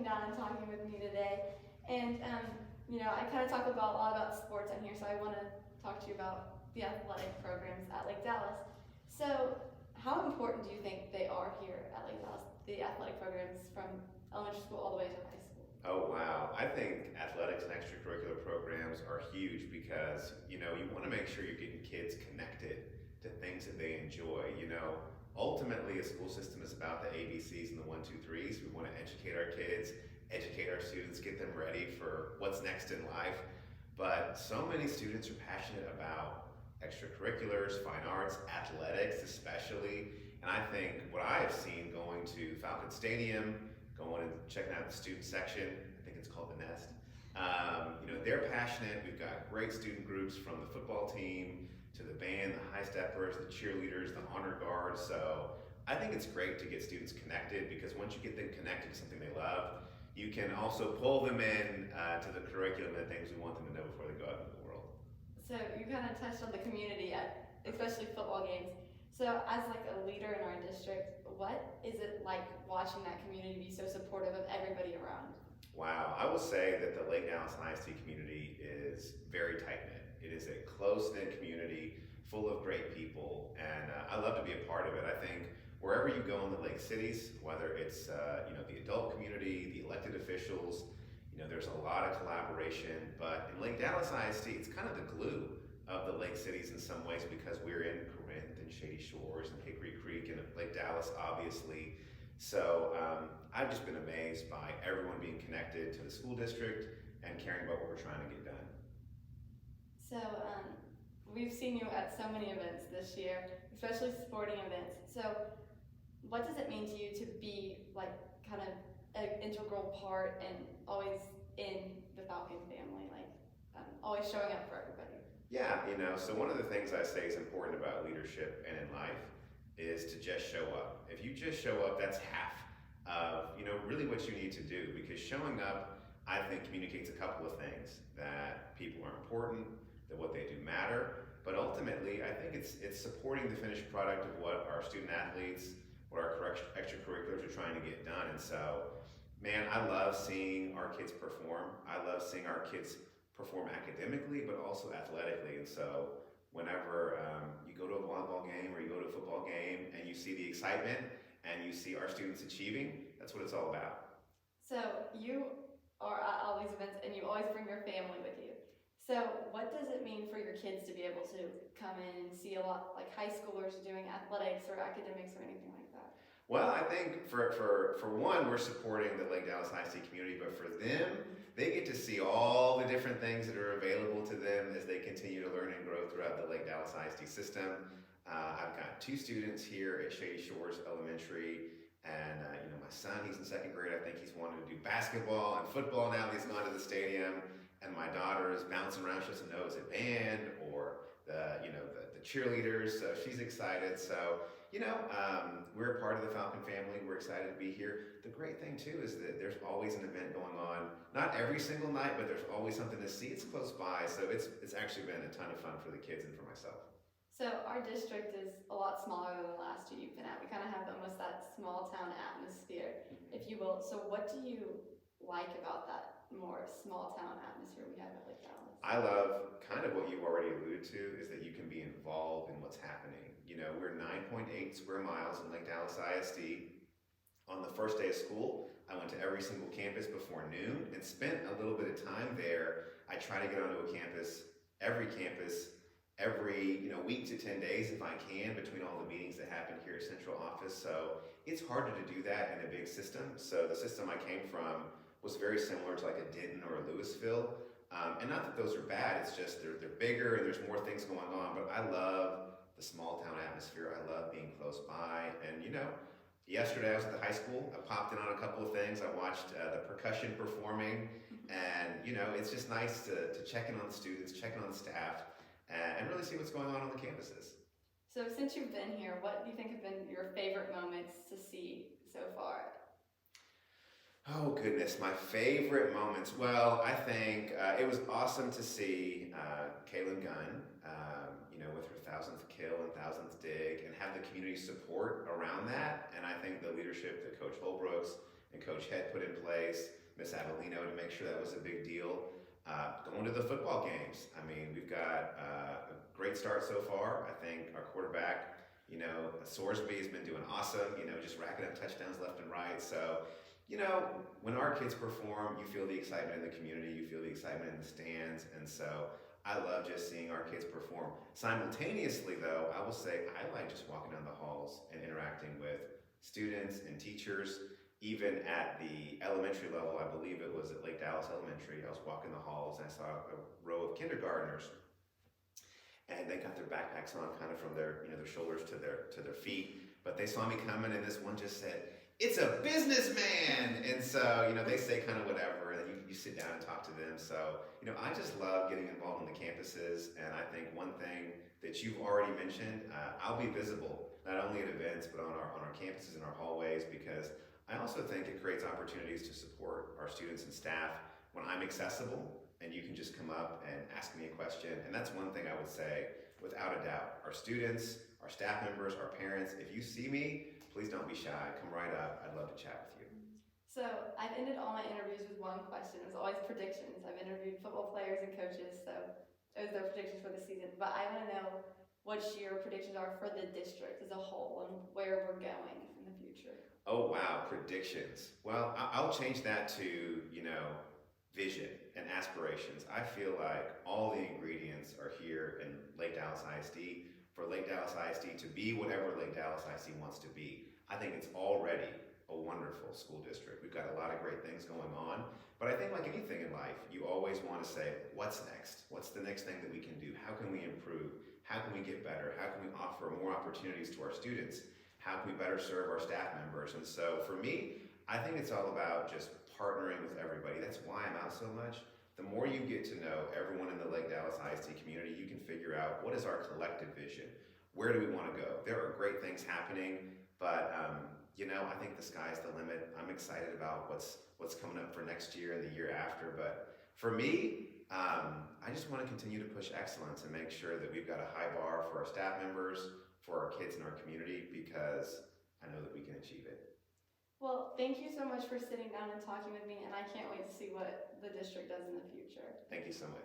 down and talking with me today. And, I kind of talk about a lot about sports on here, so I want to talk to you about the athletic programs at Lake Dallas. So, how important do you think they are here at Lake Dallas, the athletic programs from elementary school all the way to high school? Oh, wow. I think athletics and extracurricular programs are huge because, you want to make sure you're getting kids connected to things that they enjoy. Ultimately, a school system is about the ABCs and the 1, 2, 3s. We want to educate our kids, educate our students, get them ready for what's next in life. But so many students are passionate about extracurriculars, fine arts, athletics especially. And I think what I have seen going to Falcon Stadium, going and checking out the student section, I think it's called the Nest. They're passionate. We've got great student groups from the football team to the band, the high steppers, the cheerleaders, the honor guards. So I think it's great to get students connected because once you get them connected to something they love, you can also pull them in to the curriculum and the things we want them to know before they go out into the world. So you kind of touched on the community at especially football games. So as like a leader in our district, what is it like watching that community be so supportive of everybody around? Wow, I will say that the Lake Dallas ISD community is very tight-knit. It is a close-knit community full of great people, and I love to be a part of it. I think wherever you go in the Lake cities, whether it's the adult community, the elected officials, there's a lot of collaboration. But in Lake Dallas ISD, it's kind of the glue of the Lake cities in some ways because we're in Corinth and Shady Shores and Hickory Creek and Lake Dallas, obviously. So I've just been amazed by everyone being connected to the school district and caring about what we're trying to get done. So we've seen you at so many events this year, especially sporting events. So what does it mean to you to be like kind of an integral part and always in the Falcon family, like always showing up for everybody? Yeah, so one of the things I say is important about leadership and in life is to just show up. If you just show up, that's half of, really what you need to do, because showing up, I think, communicates a couple of things: that people are important, that what they do matter, but ultimately, I think it's supporting the finished product of what our student athletes, what our extracurriculars are trying to get done. And so, man, I love seeing our kids perform. I love seeing our kids perform academically, but also athletically. And so whenever you go to a volleyball game or you go to a football game and you see the excitement and you see our students achieving, that's what it's all about. So you are at all these events and you always bring your family with you. So what does it mean for your kids to be able to come in and see a lot like high schoolers doing athletics or academics or anything like that? Well, I think for one, we're supporting the Lake Dallas ISD community, but for them, they get to see all the different things that are available to them as they continue to learn and grow throughout the Lake Dallas ISD system. I've got 2 students here at Shady Shores Elementary, and my son, he's in 2nd grade. I think he's wanted to do basketball and football now that he's gone to the stadium. And my daughter is bouncing around. She doesn't know is it band or the cheerleaders. So she's excited. So we're a part of the Falcon family. We're excited to be here. The great thing too is that there's always an event going on. Not every single night, but there's always something to see. It's close by, so it's actually been a ton of fun for the kids and for myself. So our district is a lot smaller than the last 2 you've been at. We kind of have almost that small town atmosphere, if you will. So what do you like about that more small town atmosphere we have at Lake Dallas? I love kind of what you've already alluded to, is that you can be involved in what's happening. We're 9.8 square miles in Lake Dallas ISD. On the first day of school, I went to every single campus before noon and spent a little bit of time there. I try to get onto a campus every week to 10 days if I can, between all the meetings that happen here at central office. So it's harder to do that in a big system. So the system I came from was very similar to like a Denton or a Louisville. And not that those are bad, it's just they're bigger and there's more things going on. But I love the small town atmosphere. I love being close by. And yesterday I was at the high school. I popped in on a couple of things. I watched the percussion performing, and it's just nice to check in on the students, check in on the staff, and really see what's going on the campuses. So since you've been here, what do you think have been your favorite moments to see so far? Oh goodness, my favorite moments. Well, I think it was awesome to see Kaylin Gunn, with her 1000th kill and 1000th dig, and have the community support around that. And I think the leadership that Coach Holbrooks and Coach Head put in place, Miss Avellino to make sure that was a big deal. Going to the football games. I mean, we've got a great start so far. I think our quarterback, Sorsby has been doing awesome, just racking up touchdowns left and right. So, when our kids perform, you feel the excitement in the community, you feel the excitement in the stands. And so I love just seeing our kids perform. Simultaneously, though, I will say I like just walking down the halls and interacting with students and teachers. Even at the elementary level, I believe it was at Lake Dallas Elementary, I was walking the halls and I saw a row of kindergartners, and they got their backpacks on kind of from their shoulders to their feet. But they saw me coming, and this one just said, "It's a businessman!" And so, they say kind of whatever, and then you sit down and talk to them. So, I just love getting involved in the campuses, and I think one thing that you've already mentioned, I'll be visible, not only at events, but on our campuses and our hallways, because I also think it creates opportunities to support our students and staff when I'm accessible, and you can just come up and ask me a question. And that's one thing I would say, without a doubt. Our students, our staff members, our parents, if you see me, please don't be shy. Come right up. I'd love to chat with you. So I've ended all my interviews with one question. It was always predictions. I've interviewed football players and coaches, so those are their predictions for the season. But I want to know what your predictions are for the district as a whole and where we're going in the future. Oh, wow, predictions. Well, I'll change that to, vision and aspirations. I feel like all the ingredients are here in Lake Dallas ISD for Lake Dallas ISD to be whatever Lake Dallas ISD wants to be. I think it's already a wonderful school district. We've got a lot of great things going on, but I think like anything in life, you always want to say, what's next? What's the next thing that we can do? How can we improve? How can we get better? How can we offer more opportunities to our students? How can we better serve our staff members? And so for me, I think it's all about just partnering with everybody. That's why I'm out so much. The more you get to know everyone in the Lake Dallas ISD community, you can figure out what is our collective vision. Where do we want to go? There are great things happening, but I think the sky's the limit. I'm excited about what's coming up for next year and the year after. But for me, I just want to continue to push excellence and make sure that we've got a high bar for our staff members, for our kids in our community, because I know that we can achieve it. Well, thank you so much for sitting down and talking with me, and I can't wait to see what the district does in the future. Thank you so much.